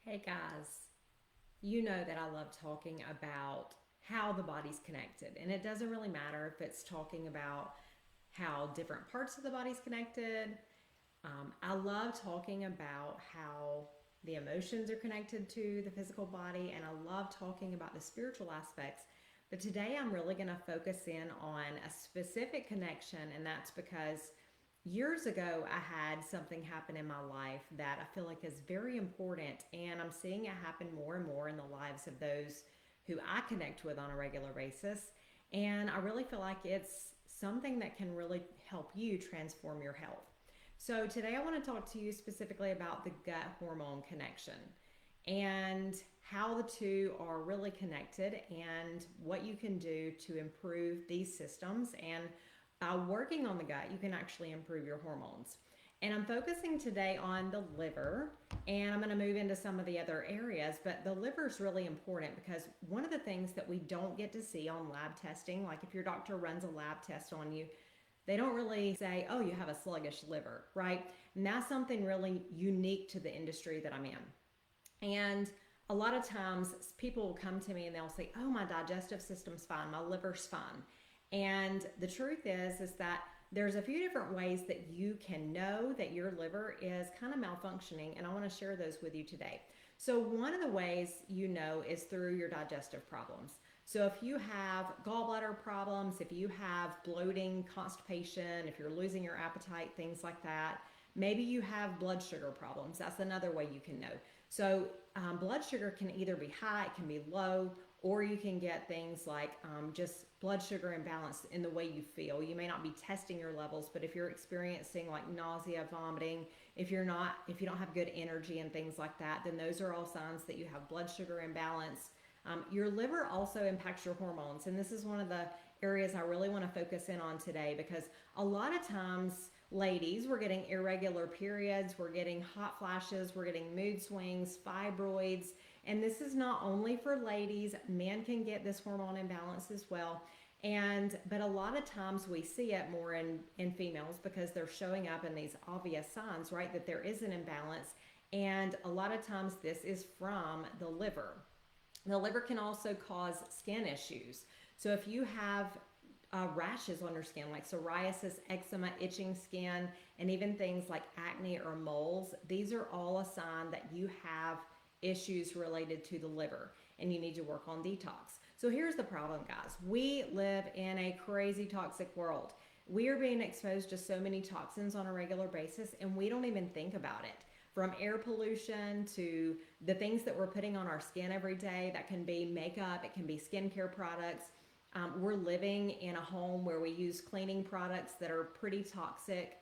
Hey guys, you know that I love talking about how the body's connected, and it doesn't really matter if it's talking about how different parts of the body's connected. I love talking about how the emotions are connected to the physical body, and I love talking about the spiritual aspects. But today I'm really going to focus in on a specific connection, and that's because years ago I had something happen in my life that I feel like is very important, and I'm seeing it happen more and more in the lives of those who I connect with on a regular basis. And I really feel like it's something that can really help you transform your health. So, today I want to talk to you specifically about the gut hormone connection and how the two are really connected and what you can do to improve these systems. And working on the gut, you can actually improve your hormones. And I'm focusing today on the liver, and I'm going to move into some of the other areas. But the liver is really important because one of the things that we don't get to see on lab testing, like if your doctor runs a lab test on you, they don't really say, oh, you have a sluggish liver, right? And that's something really unique to the industry that I'm in. And a lot of times people will come to me and they'll say, oh, my digestive system's fine, my liver's fine. And the truth is that there's a few different ways that you can know that your liver is kind of malfunctioning, and I want to share those with you today. So one of the ways you know is through your digestive problems. So if you have gallbladder problems, if you have bloating, constipation, if you're losing your appetite, things like that, maybe you have blood sugar problems. That's another way you can know. So blood sugar can either be high, it can be low, or you can get things like just blood sugar imbalance in the way you feel. You may not be testing your levels, but if you're experiencing like nausea, vomiting, if you don't have good energy and things like that, then those are all signs that you have blood sugar imbalance. Your liver also impacts your hormones, and this is one of the areas I really want to focus in on today, because a lot of times, ladies, we're getting irregular periods, we're getting hot flashes, we're getting mood swings, fibroids, and this is not only for ladies. Men can get this hormone imbalance as well. But a lot of times we see it more in females because they're showing up in these obvious signs, right, that there is an imbalance. And a lot of times this is from the liver. The liver can also cause skin issues. So if you have rashes on your skin, like psoriasis, eczema, itching skin, and even things like acne or moles, these are all a sign that you have issues related to the liver and you need to work on detox. So here's the problem, guys. We live in a crazy toxic world. We are being exposed to so many toxins on a regular basis, and we don't even think about it. From air pollution to the things that we're putting on our skin every day, that can be makeup, it can be skincare products. We're living in a home where we use cleaning products that are pretty toxic.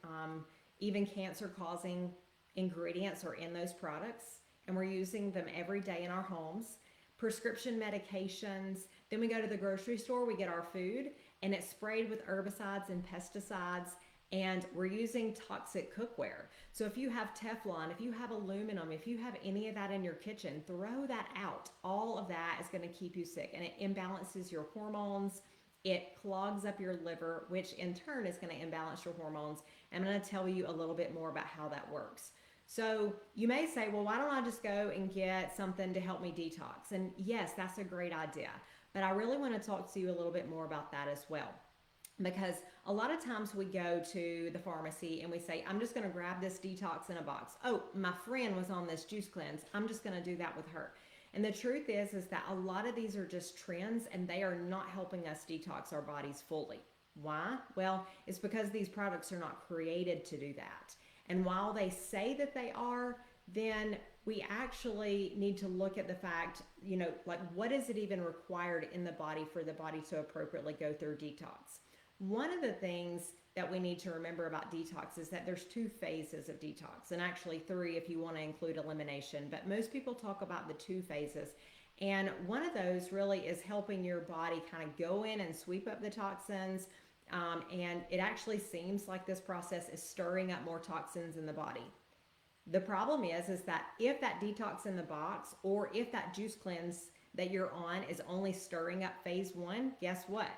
Even cancer causing ingredients are in those products, and we're using them every day in our homes. Prescription medications. Then we go to the grocery store, we get our food, and it's sprayed with herbicides and pesticides, and we're using toxic cookware. So if you have Teflon, if you have aluminum, if you have any of that in your kitchen, throw that out. All of that is going to keep you sick, and it imbalances your hormones. It clogs up your liver, which in turn is going to imbalance your hormones. I'm going to tell you a little bit more about how that works. So you may say, well, why don't I just go and get something to help me detox? And yes, that's a great idea. But I really want to talk to you a little bit more about that as well. Because a lot of times we go to the pharmacy and we say, I'm just going to grab this detox in a box. Oh, my friend was on this juice cleanse, I'm just going to do that with her. And the truth is that a lot of these are just trends, and they are not helping us detox our bodies fully. Why? Well, it's because these products are not created to do that. And while they say that they are, then we actually need to look at the fact, like, what is it even required in the body for the body to appropriately go through detox? One of the things that we need to remember about detox is that there's two phases of detox, and actually three if you want to include elimination, but most people talk about the two phases. And one of those really is helping your body kind of go in and sweep up the toxins. And it actually seems like this process is stirring up more toxins in the body. The problem is that if that detox in the box, or if that juice cleanse that you're on is only stirring up phase one, guess what?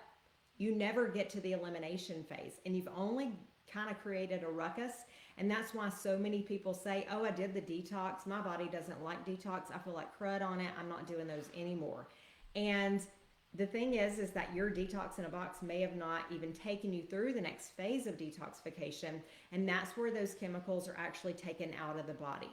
You never get to the elimination phase, and you've only kind of created a ruckus. And that's why so many people say, oh, I did the detox. My body doesn't like detox. I feel like crud on it. I'm not doing those anymore. And the thing is that your detox in a box may have not even taken you through the next phase of detoxification. And that's where those chemicals are actually taken out of the body.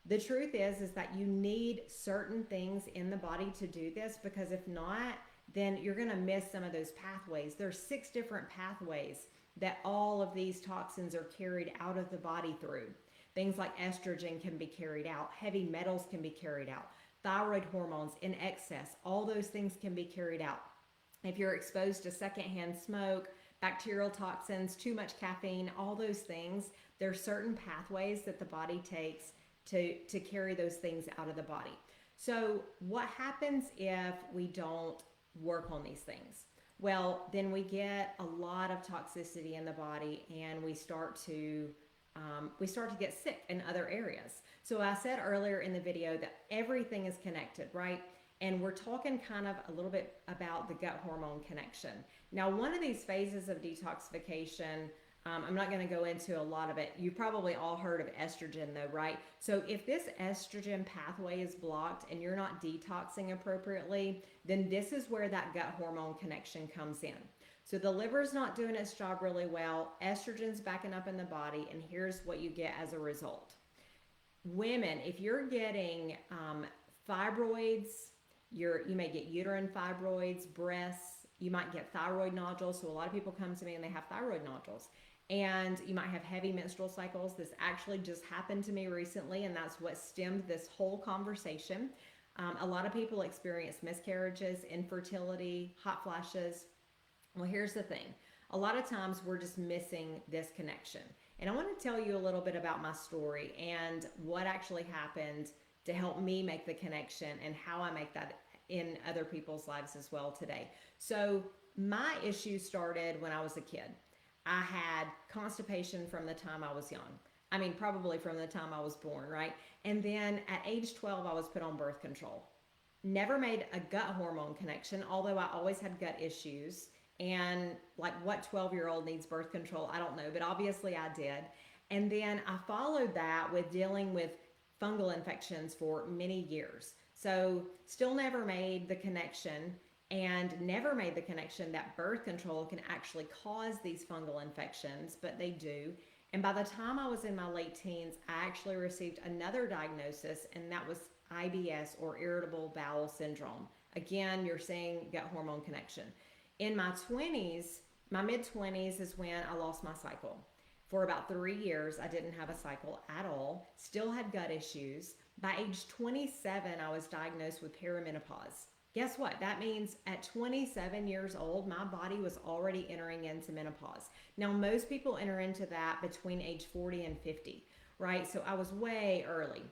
The truth is that you need certain things in the body to do this, because if not, then you're going to miss some of those pathways. There's 6 different pathways that all of these toxins are carried out of the body through. Things like estrogen can be carried out, heavy metals can be carried out, thyroid hormones in excess, all those things can be carried out. If you're exposed to secondhand smoke, bacterial toxins, too much caffeine, all those things, there's certain pathways that the body takes to carry those things out of the body. So what happens if we don't work on these things? Well, then we get a lot of toxicity in the body, and we start to get sick in other areas. So I said earlier in the video that everything is connected, right? And we're talking kind of a little bit about the gut hormone connection. Now, one of these phases of detoxification, I'm not going to go into a lot of it. You probably all heard of estrogen though, right? So if this estrogen pathway is blocked and you're not detoxing appropriately, then this is where that gut hormone connection comes in. So the liver's not doing its job really well, estrogen's backing up in the body, and here's what you get as a result. Women, if you're getting fibroids, you may get uterine fibroids, breasts, you might get thyroid nodules. So a lot of people come to me and they have thyroid nodules. And you might have heavy menstrual cycles. This actually just happened to me recently, and that's what stemmed this whole conversation. A lot of people experience miscarriages, infertility, hot flashes. Well, here's the thing. A lot of times we're just missing this connection. And I want to tell you a little bit about my story and what actually happened to help me make the connection and how I make that in other people's lives as well today. So my issue started when I was a kid. I had constipation from the time I was young. I mean, probably from the time I was born, right? And then at age 12, I was put on birth control. Never made a gut hormone connection, although I always had gut issues. And like, what 12-year-old needs birth control? I don't know, but obviously I did. And then I followed that with dealing with fungal infections for many years. So still never made the connection, and never made the connection that birth control can actually cause these fungal infections, but they do. And by the time I was in my late teens, I actually received another diagnosis, and that was IBS, or irritable bowel syndrome. Again, you're seeing gut hormone connection. In my 20s, my mid-20s is when I lost my cycle. For about 3 years, I didn't have a cycle at all, still had gut issues. By age 27, I was diagnosed with perimenopause. Guess what? That means at 27 years old, my body was already entering into menopause. Now, most people enter into that between age 40 and 50, right? So I was way early.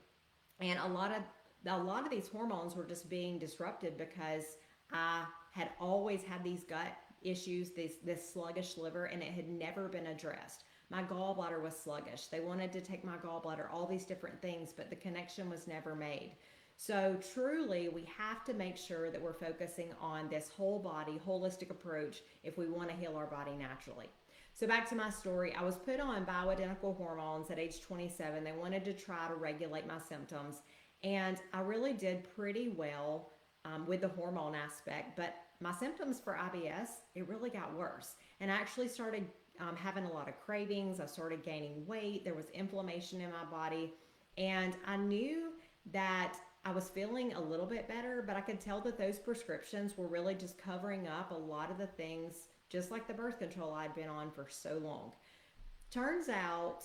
And a lot of these hormones were just being disrupted because I had always had these gut issues, this sluggish liver, and it had never been addressed. My gallbladder was sluggish. They wanted to take my gallbladder, all these different things, but the connection was never made. So truly, we have to make sure that we're focusing on this whole body, holistic approach if we want to heal our body naturally. So back to my story, I was put on bioidentical hormones at age 27. They wanted to try to regulate my symptoms, and I really did pretty well with the hormone aspect, but my symptoms for IBS, it really got worse. And I actually started having a lot of cravings. I started gaining weight. There was inflammation in my body, and I knew that I was feeling a little bit better, but I could tell that those prescriptions were really just covering up a lot of the things, just like the birth control I'd been on for so long. Turns out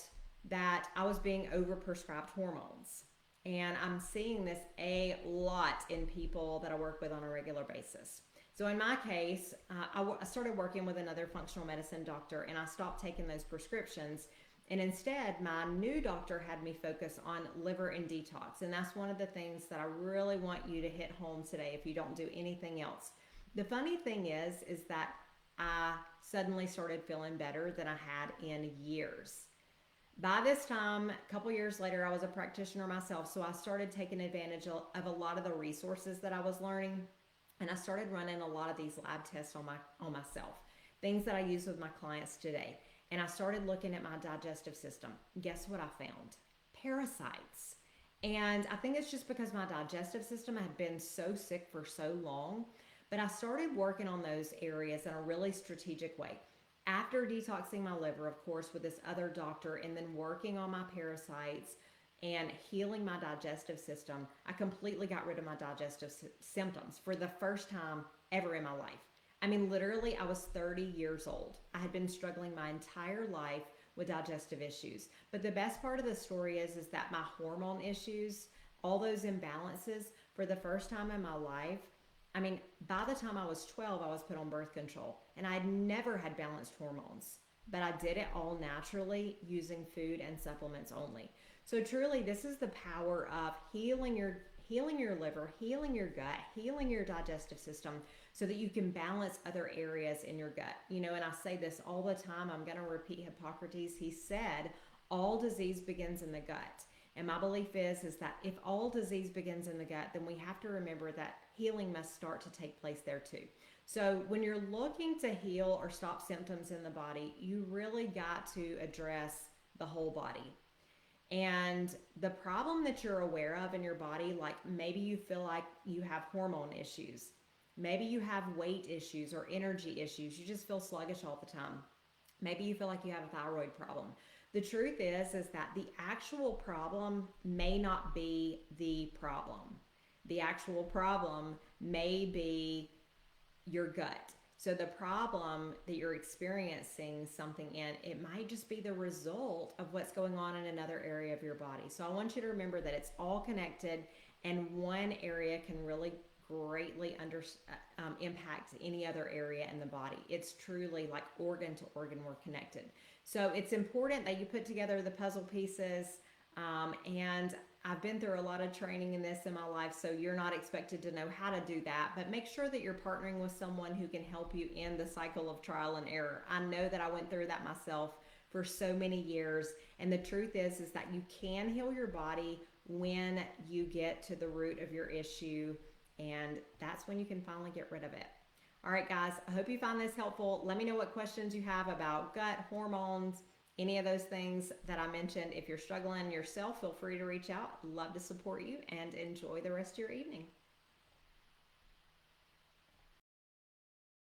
that I was being overprescribed hormones. And I'm seeing this a lot in people that I work with on a regular basis. So in my case, I started working with another functional medicine doctor, and I stopped taking those prescriptions. And instead, my new doctor had me focus on liver and detox. And that's one of the things that I really want you to hit home today if you don't do anything else. The funny thing is that I suddenly started feeling better than I had in years. By this time, a couple years later, I was a practitioner myself, so I started taking advantage of a lot of the resources that I was learning, and I started running a lot of these lab tests on myself, things that I use with my clients today. and I started looking at my digestive system. Guess what I found? Parasites. And I think it's just because my digestive system had been so sick for so long. But I started working on those areas in a really strategic way. After detoxing my liver, of course, with this other doctor, and then working on my parasites and healing my digestive system, I completely got rid of my digestive symptoms for the first time ever in my life. I mean, literally, I was 30 years old. I had been struggling my entire life with digestive issues. But the best part of the story is that my hormone issues, all those imbalances, for the first time in my life, I mean, by the time I was 12, I was put on birth control, and I had never had balanced hormones. But I did it all naturally using food and supplements only. So truly, this is the power of healing your liver, healing your gut, healing your digestive system so that you can balance other areas in your gut. You know, and I say this all the time. I'm going to repeat Hippocrates. He said, all disease begins in the gut. And my belief is that if all disease begins in the gut, then we have to remember that healing must start to take place there too. So when you're looking to heal or stop symptoms in the body, you really got to address the whole body. And the problem that you're aware of in your body, like maybe you feel like you have hormone issues, maybe you have weight issues or energy issues, you just feel sluggish all the time. Maybe you feel like you have a thyroid problem. The truth is that the actual problem may not be the problem. The actual problem may be your gut. So the problem that you're experiencing something in, it might just be the result of what's going on in another area of your body. So I want you to remember that it's all connected, and one area can really greatly impact any other area in the body. It's truly like organ to organ, we're connected. So it's important that you put together the puzzle pieces. And I've been through a lot of training in this in my life, so you're not expected to know how to do that, but make sure that you're partnering with someone who can help you in the cycle of trial and error. I know that I went through that myself for so many years, and the truth is that you can heal your body when you get to the root of your issue, and that's when you can finally get rid of it. All right, guys, I hope you find this helpful. Let me know what questions you have about gut, hormones, any of those things that I mentioned. If you're struggling yourself, feel free to reach out. Love to support you, and enjoy the rest of your evening.